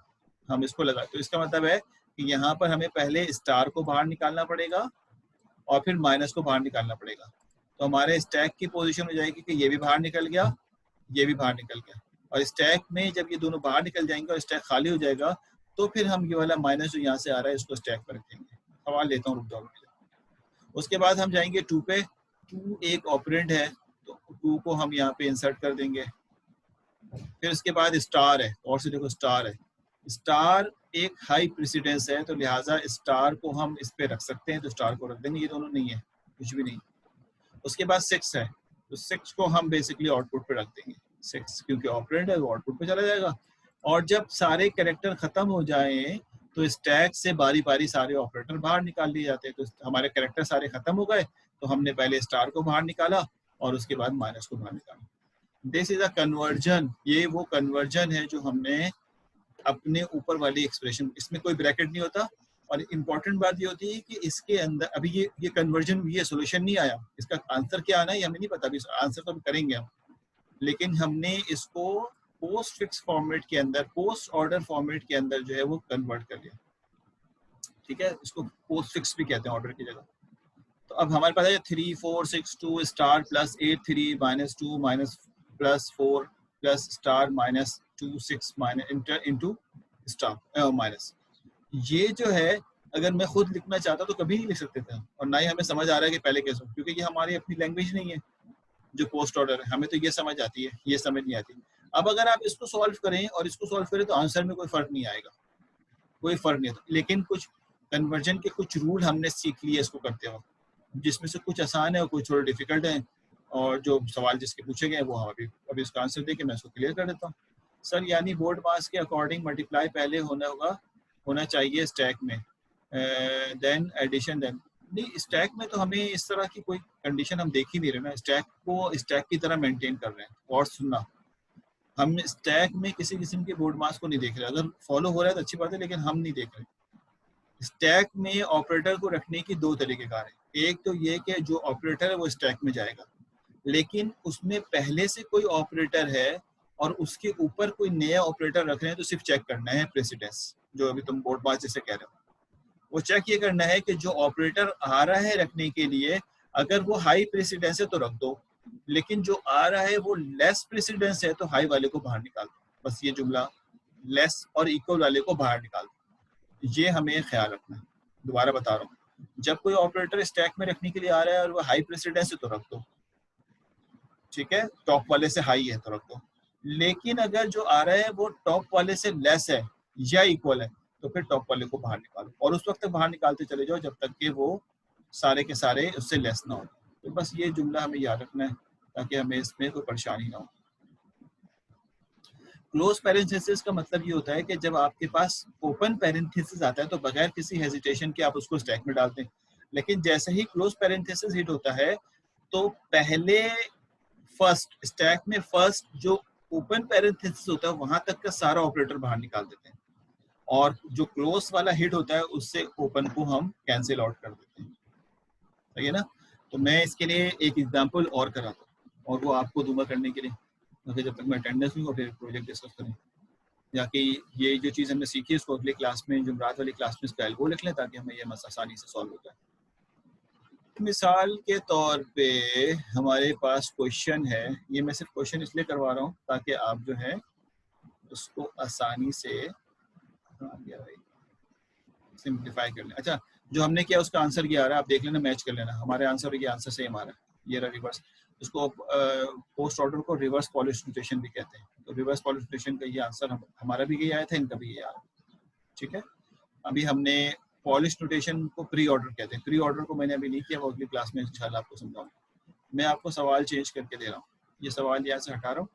हम इसको लगा, तो इसका मतलब है कि यहाँ पर हमें पहले स्टार को बाहर निकालना पड़ेगा और फिर माइनस को बाहर निकालना पड़ेगा। तो हमारे स्टैक की पोजीशन हो जाएगी कि ये भी बाहर निकल गया, ये भी बाहर निकल गया, और स्टैक में जब ये दोनों बाहर निकल जाएंगे और स्टैक खाली हो जाएगा तो फिर हम ये वाला माइनस जो यहाँ से आ रहा है इसको स्टैक पर रखेंगे। सवाल लेता हूँ, रुक जाओ। उसके बाद हम जाएंगे 2 पे। 2 एक ऑपरेंड है तो 2 को हम यहाँ पे इंसर्ट कर देंगे। फिर उसके बाद स्टार है, और से देखो स्टार है, स्टार एक हाई प्रेसिडेंस है तो लिहाजा स्टार को हम इस पे रख सकते हैं, तो स्टार को रख देंगे, ये दोनों नहीं है, कुछ भी नहीं। उसके बाद 6 है, तो 6 को हम बेसिकली आउटपुट पे रख देंगे, 6 क्योंकि ऑपरेंड है वो आउटपुट पे चला जाएगा। और जब सारे कैरेक्टर खत्म हो जाएं तो स्टैक से बारी बारी सारे ऑपरेटर बाहर निकाल लिए जाते हैं। तो हमारे कैरेक्टर सारे खत्म हो गए तो हमने पहले स्टार को बाहर निकाला और उसके बाद माइनस को बाहर निकाला। दिस इज अ कन्वर्जन, ये वो कन्वर्जन है जो हमने अपने ऊपर वाली एक्सप्रेशन, इसमें कोई ब्रैकेट नहीं होता। और इम्पोर्टेंट बात ये होती है कि इसके अंदर अभी ये कन्वर्जन, ये सोल्यूशन नहीं आया, इसका आंसर क्या आना है हमें नहीं पता, अभी आंसर तो करेंगे हम, लेकिन हमने इसको पोस्ट फिक्स फॉर्मेट के अंदर, पोस्ट ऑर्डर फॉर्मेट के अंदर जो है वो कन्वर्ट कर लिया। ठीक है, इसको पोस्ट फिक्स भी कहते हैं ऑर्डर की जगह। तो अब हमारे पास है 3 4 6 2 star plus 8 3 minus 2 minus plus 4 plus star minus 2 6 minus into star minus. ये जो है अगर मैं खुद लिखना चाहता तो कभी नहीं लिख सकते थे, और ना ही हमें समझ आ रहा है कि पहले कैसे, क्योंकि ये हमारी अपनी लैंग्वेज नहीं है जो पोस्ट ऑर्डर है, हमें तो ये समझ आती है, ये समझ नहीं आती। अब अगर आप इसको सॉल्व करें और इसको सॉल्व करें तो आंसर में कोई फर्क नहीं आएगा, कोई फर्क नहीं आता। लेकिन कुछ कन्वर्जन के कुछ रूल हमने सीख लिए इसको करते वक्त, जिसमें से कुछ आसान है और कुछ थोड़े डिफिकल्ट हैं, और जो सवाल जिसके पूछे गए वो हम अभी इसका आंसर दे के मैं उसको क्लियर कर देता हूँ। सर यानी बोर्ड मास के अकॉर्डिंग मल्टीप्लाई पहले होना चाहिए स्टैक में, देन एडिशन, देन नहीं, स्टैक में तो हमें इस तरह की कोई कंडीशन हम देख ही नहीं रहे ना, स्टैक को स्टैक की तरह मेंटेन कर रहे हैं। और सुनना, हम स्टैक में किसी किस्म के बोर्ड मास को नहीं देख रहे, अगर फॉलो हो रहा है तो अच्छी बात है, लेकिन हम नहीं देख रहे। स्टैक में ऑपरेटर को रखने की दो तरीकेकार है। एक तो ये कि जो ऑपरेटर है वो स्टैक में जाएगा, लेकिन उसमें पहले से कोई ऑपरेटर है और उसके ऊपर कोई नया ऑपरेटर रख रहे हैं तो सिर्फ चेक करना है प्रेसिडेंस, जो अभी तुम बोर्ड मास जैसे कह रहे हो, वो चेक ये करना है कि जो ऑपरेटर आ रहा है रखने के लिए, अगर वो हाई प्रेसिडेंस है तो रख दो, लेकिन जो आ रहा है वो लेस प्रेसिडेंस है तो हाई वाले को बाहर निकाल दो। बस ये जुमला, लेस और इक्वल वाले को बाहर निकाल दो, ये हमें ख्याल रखना है। दोबारा बता रहा हूँ, जब कोई ऑपरेटर स्टैक में रखने के लिए आ रहा है और वो हाई प्रेसिडेंस है तो रख दो, ठीक है, टॉप वाले से हाई है तो रख दो। लेकिन अगर जो आ रहा है वो टॉप वाले से लेस है या इक्वल है तो फिर टॉप वाले को बाहर निकालो, और उस वक्त तक बाहर निकालते चले जाओ जब तक कि वो सारे के सारे उससे लेस ना हो। तो बस ये जुमला हमें याद रखना है ताकि हमें इसमें कोई परेशानी ना हो। क्लोज पैरेंथेसिस का मतलब ये होता है कि जब आपके पास ओपन पैरेंथेसिस आता है तो बगैर किसी हेजिटेशन के आप उसको स्टैक में डालते हैं, लेकिन जैसे ही क्लोज पैरेंथेसिस हिट होता है तो पहले फर्स्ट स्टैक में फर्स्ट जो ओपन पैरेंथेसिस होता है वहां तक का सारा ऑपरेटर बाहर निकाल देते हैं, और जो क्लोज वाला हिट होता है उससे ओपन को हम कैंसिल आउट कर देते हैं। सही है ना? तो मैं इसके लिए एक एग्जांपल और कराता हूँ और वो आपको दूंगा करने के लिए, ताकि जब तक मैं अटेंडेंस लूँगा फिर प्रोजेक्ट डिस्कस करें, या कि ये जो चीज़ हमने सीखी है इसको अगली क्लास में, जुमरात वाली क्लास में इसका वो लिख लें ताकि हमें ये मसला आसानी से सॉल्व हो जाए। मिसाल के तौर पे हमारे पास क्वेश्चन है, ये मैं सिर्फ क्वेश्चन इसलिए करवा रहा हूँ ताकि आप जो है उसको आसानी से सिंप्लीफाई कर लें। अच्छा, जो हमने किया उसका आंसर क्या आ रहा है आप देख लेना, मैच कर लेना, हमारे आंसर और ये आंसर सेम आ रहा है। ये रहा रिवर्स, उसको पोस्ट ऑर्डर को रिवर्स पॉलिश नोटेशन भी कहते हैं। तो रिवर्स पॉलिश नोटेशन का ये आंसर हमारा भी यही आया था, इनका भी ये आया। ठीक है, अभी हमने पॉलिश नोटेशन को प्री ऑर्डर कहते हैं, प्री ऑर्डर को मैंने अभी नहीं किया, वो अगली क्लास में इंशाल्लाह आपको समझाऊंगा। मैं आपको सवाल चेंज करके दे रहा हूँ, ये सवाल यहाँ से हटा रहा हूँ,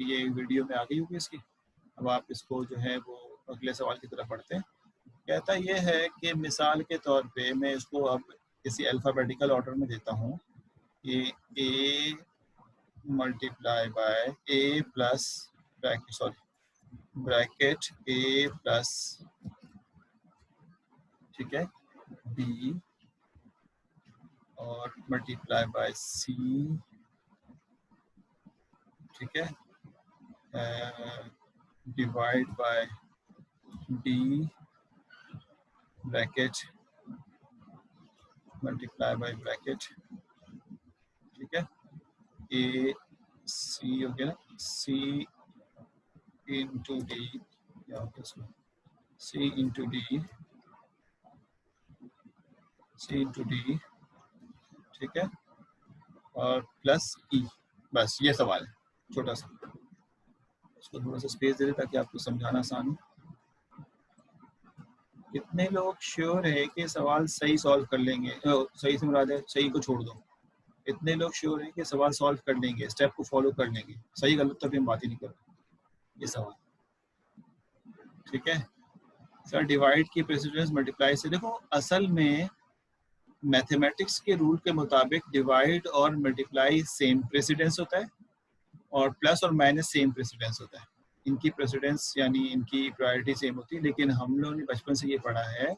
ये वीडियो में आ गई होगी इसकी। अब आप इसको जो है वो अगले सवाल की तरफ पढ़ते हैं। कहता ये है कि मिसाल के तौर पे मैं इसको अब किसी अल्फ़ाबेटिकल ऑर्डर में देता हूँ कि a multiply by a plus bracket a plus, ठीक है, b और मल्टीप्लाई बाय c, ठीक है, divide by d bracket multiply by bracket, ठीक है, ए सी हो गया ना, सी इंटू डी, या सी इंटू डी, सी इंटू डी, ठीक है, और प्लस ई। बस ये सवाल है छोटा सा, इसको थोड़ा सा स्पेस दे दे ताकि आपको समझाना आसान हो। कितने लोग श्योर है कि सवाल सही सॉल्व कर लेंगे? सही से मुराद है सही को छोड़ दो, इतने लोग श्योर हैं कि सवाल सॉल्व कर लेंगे, स्टेप को फॉलो कर लेंगे? सही गलत तो अभी हम बात ही नहीं कर रहे, ये सवाल, ठीक है। सर डिवाइड की प्रेसिडेंस मल्टीप्लाई से, देखो असल में मैथमेटिक्स के रूल के मुताबिक डिवाइड और मल्टीप्लाई सेम प्रेसिडेंस होता है और प्लस और माइनस सेम प्रेसिडेंस होता है। इनकी प्रेसिडेंस यानी इनकी प्रायोरिटी सेम होती है, लेकिन हम लोगों ने बचपन से ये पढ़ा है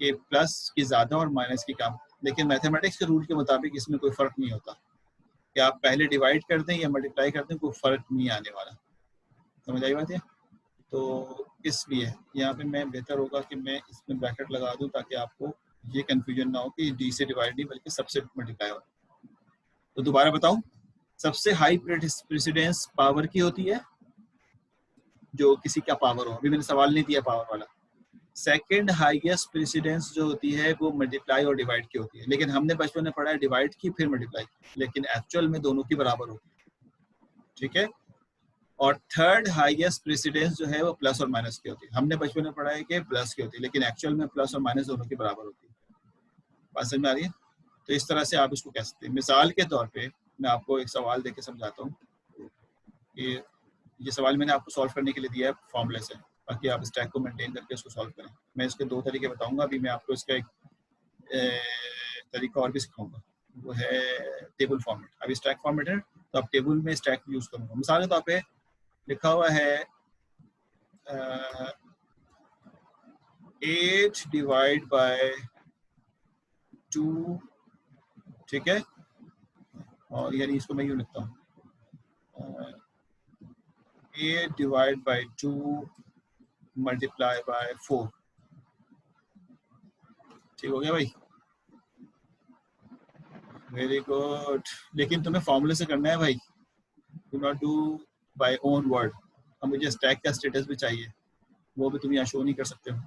कि प्लस की ज़्यादा और माइनस की कम। लेकिन मैथमेटिक्स के रूल के मुताबिक इसमें कोई फ़र्क नहीं होता कि आप पहले डिवाइड कर दें या मल्टीप्लाई कर दें, कोई फ़र्क नहीं आने वाला। समझ आई बात है? तो इसलिए यहाँ पे मैं बेहतर होगा कि मैं इसमें ब्रैकेट लगा दूँ ताकि आपको ये कंफ्यूजन ना हो कि डी से डिवाइड नहीं बल्कि सबसे मल्टीप्लाई हो। तो दोबारा बताऊं, सबसे हाई प्रेसिडेंस पावर की होती है, जो किसी का पावर हो, अभी मैंने सवाल नहीं दिया पावर वाला। सेकंड हाईएस्ट प्रेसिडेंस जो होती है वो मल्टीप्लाई और डिवाइड की होती है, लेकिन हमने बचपन में पढ़ा है डिवाइड की फिर मल्टीप्लाई की, लेकिन एक्चुअल में दोनों की बराबर होती है, ठीक है। और थर्ड हाईएस्ट प्रेसिडेंस जो है वो प्लस और माइनस की होती है, हमने बचपन में पढ़ा है कि प्लस की होती है, लेकिन एक्चुअल में प्लस और माइनस दोनों की बराबर होती है। बात समझ में आ रही है? तो इस तरह से आप इसको कह सकते हैं। मिसाल के तौर पे मैं आपको एक सवाल देके समझाता हूँ कि ये सवाल मैंने आपको सॉल्व करने के लिए दिया है फॉर्मूले से, बाकी आप स्टैक को मेंटेन करके इसको सॉल्व करें। मैं इसके दो तरीके बताऊंगा, अभी मैं आपको इसका एक तरीका और भी सिखाऊंगा, वो है टेबल फॉर्मेट। अभी स्टैक फॉर्मेट है तो आप टेबल में स्टैक यूज करूंगा। मिसाल के तौर पे लिखा हुआ है 8 डिवाइड बाय 2, ठीक है, और यानी इसको मैं यूँ लिखता हूँ 8 डिवाइड बाय 2 मल्टीप्लाई बाय 4, ठीक हो गया भाई, वेरी गुड। लेकिन तुम्हें फॉर्मूले से करना है भाई, do not do by own word. अब मुझे स्टैक का स्टेटस भी चाहिए, वो भी तुम यहाँ शो नहीं कर सकते हो।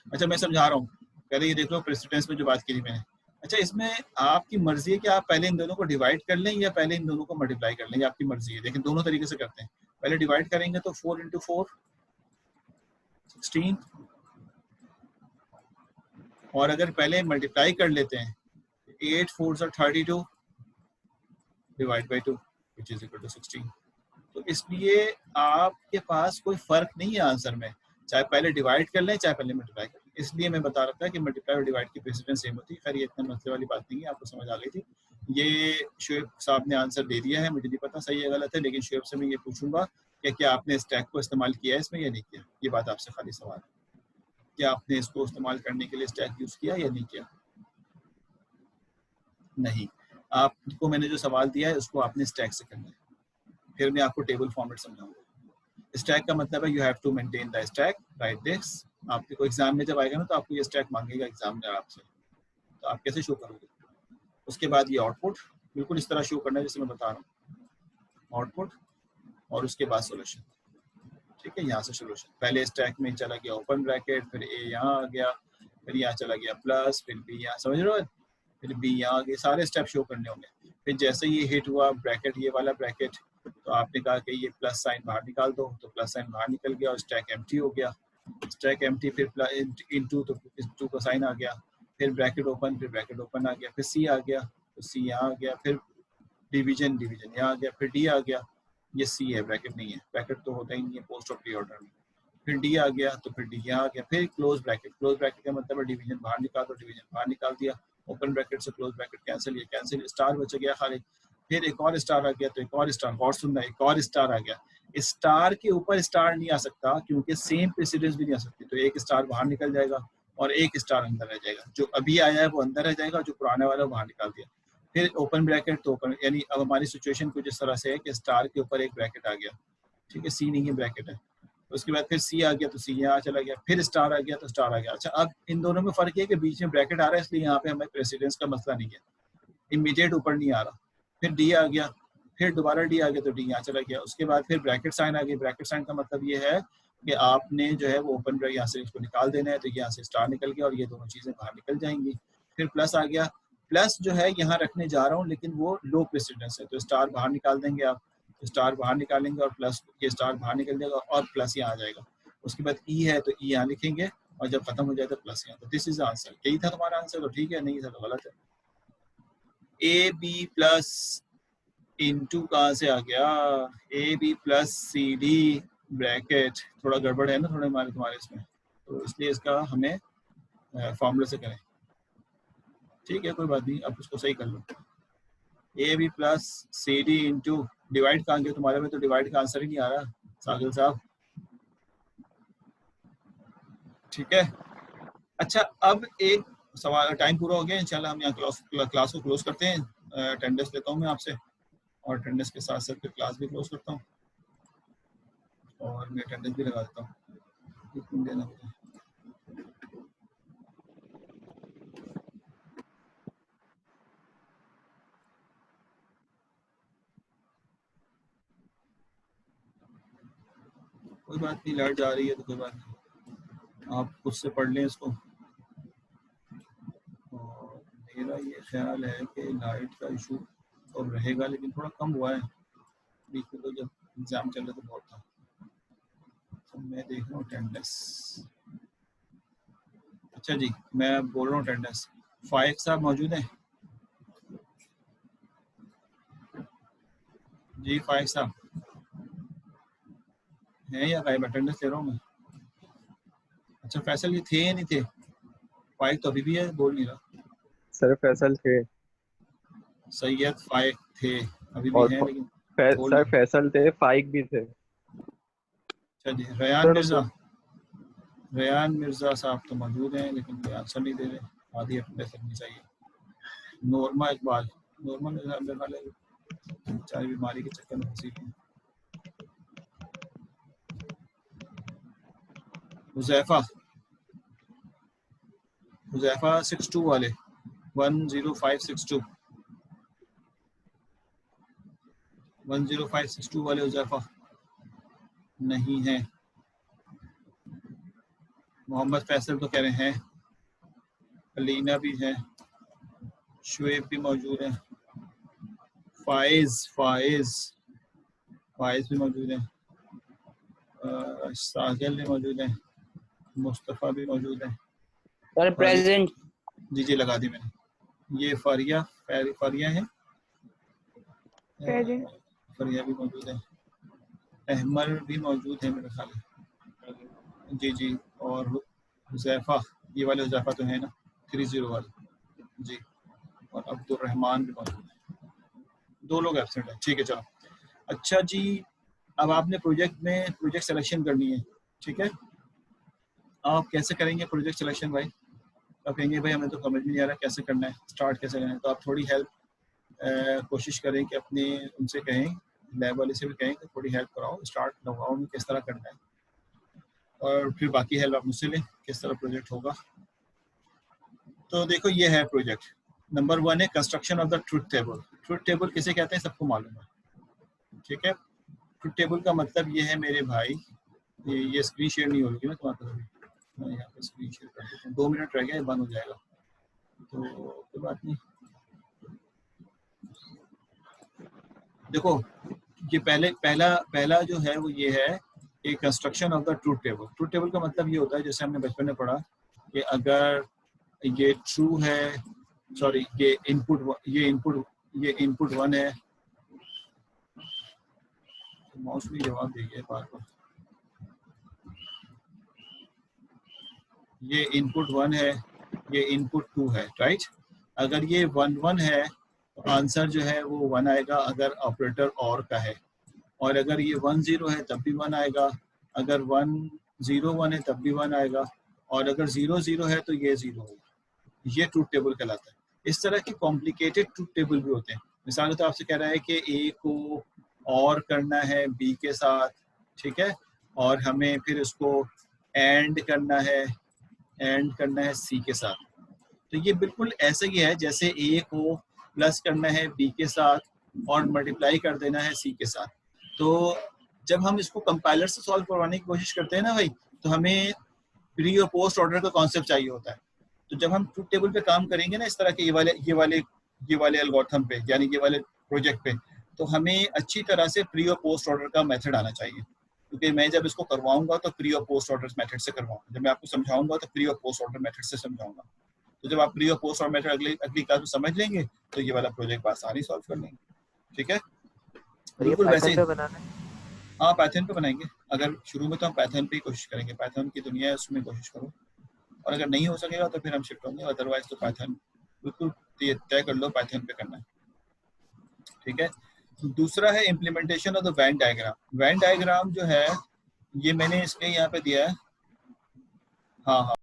अच्छा मैं समझा रहा हूँ, पहले ये देख लो प्रेसिडेंस में जो बात की थी मैंने। अच्छा इसमें आपकी मर्जी है कि आप पहले इन दोनों को डिवाइड कर लें या पहले इन दोनों को मल्टीप्लाई कर लें, आपकी मर्जी है। लेकिन दोनों तरीके से करते हैं। पहले डिवाइड करेंगे तो 4 इंटू 4 16, और अगर पहले मल्टीप्लाई कर लेते हैं 8 4 32 divide by 2 which is equal to 16। तो इसलिए आपके पास कोई फर्क नहीं है आंसर में, चाहे पहले डिवाइड कर लें चाहे पहले मल्टीप्लाई कर लें। इसलिए मैं बता रहा था कि मल्टीप्लाई और डिवाइड की प्रेसिडेंस सेम होती है। खैर ये इतना मसले वाली बात नहीं है, आपको समझ आ गई थी। ये शुएब साहब ने आंसर दे दिया है, मुझे नहीं पता सही है गलत है, लेकिन शुएब से मैं ये पूछूंगा कि क्या आपने स्टैक को इस्तेमाल किया है इसमें या नहीं किया। ये बात आपसे खाली सवाल है, क्या आपने इसको इस्तेमाल करने के लिए स्टैक यूज किया या नहीं किया। नहीं, आपको मैंने जो सवाल दिया है उसको आपने स्टैक से करना है। फिर मैं आपको टेबल फॉर्मेट समझाऊंगा। स्टैक का मतलब है you have to maintain the stack, right this. आपको एग्जाम में जब आएगा ना तो आपको ये स्टैक मांगेगा एग्जामिनर आपसे, तो आप कैसे शो करोगे। उसके बाद ये आउटपुट बिल्कुल इस तरह शो करना है जैसे मैं बता रहा हूँ, आउटपुट और उसके बाद सोल्यूशन, ठीक है। यहाँ से सोल्यूशन, पहले स्टैक में चला गया ओपन ब्रैकेट, फिर ए यहाँ आ गया, फिर यहाँ चला गया प्लस, फिर बी यहाँ, समझ रहे हो, फिर बी यहाँ आ गया, सारे स्टेप शो करने होंगे। फिर जैसे ये हिट हुआ ब्रैकेट, ये वाला ब्रैकेट, तो आपने कहा कि ये प्लस साइन बाहर निकाल दो, तो प्लस साइन बाहर निकल गया और स्टैक एम्प्टी हो गया। स्टैक एम्प्टी, फिर इनटू, तो टू का साइन आ गया, फिर ब्रैकेट ओपन, फिर ब्रैकेट ओपन आ गया, फिर सी आ गया, तो सी यहाँ आ गया, फिर डिवीजन, डिवीजन यहाँ आ गया, फिर डी आ गया, ये सी है ब्रैकेट नहीं है, ब्रैकेट तो होता ही नहीं है पोस्ट ऑफ प्री ऑर्डर में। फिर डी आ गया, तो फिर डी यहाँ आ गया, फिर क्लोज ब्रैकेट, क्लोज ब्रैकेट का मतलब है डिवीजन बाहर निकाल दो, डिवीजन बाहर निकाल दिया, ओपन ब्रैकेट से क्लोज ब्रैकेट कैंसिल, ये कैंसिल, स्टार बच गया खाली, फिर एक और स्टार आ गया, तो एक और स्टार, और सुनना, एक और स्टार आ गया। स्टार के ऊपर स्टार नहीं आ सकता क्योंकि सेम प्रेसिडेंस भी नहीं आ सकती, तो एक स्टार बाहर निकल जाएगा और एक स्टार अंदर रह जाएगा, जो अभी आया है वो अंदर रह जाएगा, जो पुराने वाला वो बाहर निकाल दिया। फिर ओपन ब्रैकेट, तो ओपन, यानी अब हमारी सिचुएशन कुछ इस तरह से है कि स्टार के ऊपर एक ब्रैकेट आ गया, ठीक है, सी नहीं है ब्रैकेट है। उसके बाद फिर सी आ गया, तो सी यहाँ चला गया, फिर स्टार आ गया, तो स्टार आ गया। अच्छा अब इन दोनों में फर्क है कि बीच में ब्रैकेट आ रहा है, इसलिए यहाँ पे हमें प्रेसिडेंस का मसला नहीं है, इमीडिएट ऊपर नहीं आ रहा। फिर डी आ गया, फिर दोबारा डी आ गया, तो डी यहाँ चला गया। उसके बाद फिर ब्रैकेट साइन आ गई, ब्रैकेट साइन का मतलब ये है कि आपने जो है वो ओपन ब्रैकेट यहाँ से इसको निकाल देना है, तो यहाँ से स्टार निकल गया और ये दोनों चीजें बाहर निकल जाएंगी। फिर प्लस आ गया, प्लस जो है यहाँ रखने जा रहा हूँ लेकिन वो लो प्रेसिडेंस है, तो स्टार बाहर निकाल देंगे आप, तो स्टार बाहर निकालेंगे और प्लस, ये स्टार बाहर निकल जाएगा और प्लस यहाँ आ जाएगा। उसके बाद ई है तो ई यहाँ लिखेंगे और जब खत्म हो जाए तो प्लस यहाँ, तो दिस इज आंसर। यही था तुम्हारा आंसर, तो ठीक है, नहीं था तो गलत है। ए बी प्लस इंटू कहाँ से आ गया, A B plus C D bracket, थोड़ा गड़बड़ है ना थोड़े हमारे तुम्हारे इसमें, तो इसलिए इसका हमें फॉर्मूले से करें, ठीक है, कोई बात नहीं, अब उसको सही कर लो। A B plus C D into, divide कहाँ गया तुम्हारे में, तो डिवाइड का आंसर ही नहीं आ रहा सागिल साहब, ठीक है। अच्छा अब एक सवाल, टाइम पूरा हो गया, इंशाल्लाह हम यहाँ क्लास को क्लोज करते हैं। अटेंडेंस लेता हूँ मैं आपसे, और अटेंडेंस के साथ साथ फिर क्लास भी क्लोज करता हूँ और मैं अटेंडेंस भी लगा देता हूँ, देना होगा। लाइट जा रही है तो कोई बात नहीं, आप खुद से पढ़ लें इसको। और मेरा ये ख्याल है कि लाइट का इशू तो रहेगा, लेकिन थोड़ा कम हुआ है। बीच में तो जब एग्जाम चल रहा तो बहुत था। तो मैं देख रहा हूँ अटेंडेंस। अच्छा जी, मैं बोल रहा हूँ अटेंडेंस। फाइक साहब मौजूद हैं जी? फाइक साहब हैं या गायब? अटेंडेंस ले रहा हूँ मैं। अच्छा फैसल ये थे या नहीं थे? फाइक तो अभी भी है, बोल नहीं रहा। सर फैसल थे। सैयद फाइक थे, अभी भी और हैं लेकिन बोल सर नहीं। फैसल थे, फाइक भी थे। अच्छा जी, रेयान मिर्जा। रेयान मिर्जा साहब तो मौजूद हैं लेकिन कोई आंसर नहीं दे रहे। आधी अटेंडेंस लगनी चाहिए। नोरमा इकबाल, नोरमा मेरे वाले चाय बीमारी के चक्कर में फंसी हुई। हुजैफा, हुजैफा 62 वाले 10562 10562 वाले हुजैफा नहीं है। मोहम्मद फैसल तो कह रहे हैं। अलीना भी है, शुएब भी मौजूद है, फाइज फाइज फाइज भी मौजूद है, साहिल भी मौजूद है, मुस्तफ़ा भी मौजूद है। Sir present. जी जी लगा दी मैंने। ये फारिया, फारिया है, फारिया भी मौजूद है। अहमद भी मौजूद है मेरे ख्याल में। जी जी, और हुजैफा, ये वाले हुजैफा तो है ना 30 वाले जी। और अब्दुल रहमान भी मौजूद है। 2 लोग एब्सेंट हैं, ठीक है चलो। अच्छा जी, अब आपने प्रोजेक्ट में प्रोजेक्ट सिलेक्शन करनी है, ठीक है? आप कैसे करेंगे प्रोजेक्ट सिलेक्शन भाई? आप कहेंगे भाई हमें तो समझ में नहीं आ रहा कैसे करना है, स्टार्ट कैसे करना है। तो आप थोड़ी हेल्प कोशिश करें कि अपने उनसे कहें, लैब वाले से भी कहें कि थोड़ी हेल्प कराओ, स्टार्ट लगाओ में किस तरह करना है, और फिर बाकी हेल्प आप मुझसे लें किस तरह प्रोजेक्ट होगा। तो देखो ये है प्रोजेक्ट। नंबर 1 है construction of the truth table. Truth table किसे कहते हैं सबको मालूम है, ठीक है? ट्रुथ टेबल का मतलब ये है मेरे भाई, ये स्क्रीन शेयर नहीं होगी ना तुम्हारे पास? मैं यहाँ पे स्क्रीन शेयर कर देता हूँ। 2 मिनट रह गया, बंद हो जाएगा तो कोई बात नहीं। देखो ये पहला जो है वो ये है कि construction of the truth table. Truth table का मतलब ये होता है, जैसे हमने बचपन में पढ़ा कि अगर ये ट्रू है, सॉरी ये इनपुट 1 है, माउस भी जवाब देगी बार बार। ये इनपुट 1 है, ये इनपुट 2 है, राइट? अगर ये 1 1 है तो आंसर जो है वो 1 आएगा अगर ऑपरेटर और का है, और अगर ये 1 0 है तब भी 1 आएगा, अगर 1 0 1 है तब भी 1 आएगा, और अगर 0 0 है तो ये 0 होगा। ये ट्रूथ टेबल कहलाता है। इस तरह के कॉम्प्लिकेटेड ट्रूथ टेबल भी होते हैं। मिसाल तो आपसे कह रहा है कि ए को और करना है बी के साथ, ठीक है, और हमें फिर उसको एंड करना है सी के साथ। तो ये बिल्कुल ऐसा ही है जैसे ए को प्लस करना है बी के साथ और मल्टीप्लाई कर देना है सी के साथ। तो जब हम इसको कंपाइलर से सॉल्व करवाने की कोशिश करते हैं ना भाई, तो हमें प्री और पोस्ट ऑर्डर का कॉन्सेप्ट चाहिए होता है। तो जब हम ट्रूथ टेबल पे काम करेंगे ना इस तरह के ये वाले एल्गोरिथम पे, यानी ये वाले प्रोजेक्ट पे, तो हमें अच्छी तरह से प्री और पोस्ट ऑर्डर का मेथड आना चाहिए। क्योंकि मैं जब इसको करवाऊंगा तो प्री और पोस्ट ऑर्डर मेथड से करवाऊंगा, जब मैं आपको समझाऊंगा तो प्री और पोस्ट ऑर्डर मेथड से समझाऊंगा। तो जब आप प्री और पोस्ट ऑर्डर मेथड अगली क्लास में समझ लेंगे तो ये वाला प्रोजेक्ट आसानी सॉल्व कर लेंगे, ठीक है? बिल्कुल वैसे ही। हाँ पाइथन पे बनाएंगे। अगर शुरू में तो हम पाइथन पे ही कोशिश करेंगे, पाइथन की दुनिया है उसमें कोशिश करो, और अगर नहीं हो सकेगा तो फिर हम शिफ्ट होंगे, अदरवाइज तो पाइथन बिल्कुल तय कर लो, पाइथन पे करना है, ठीक है? दूसरा है implementation of the Venn diagram. Venn diagram जो है ये मैंने इसके यहाँ पे दिया है, हाँ हाँ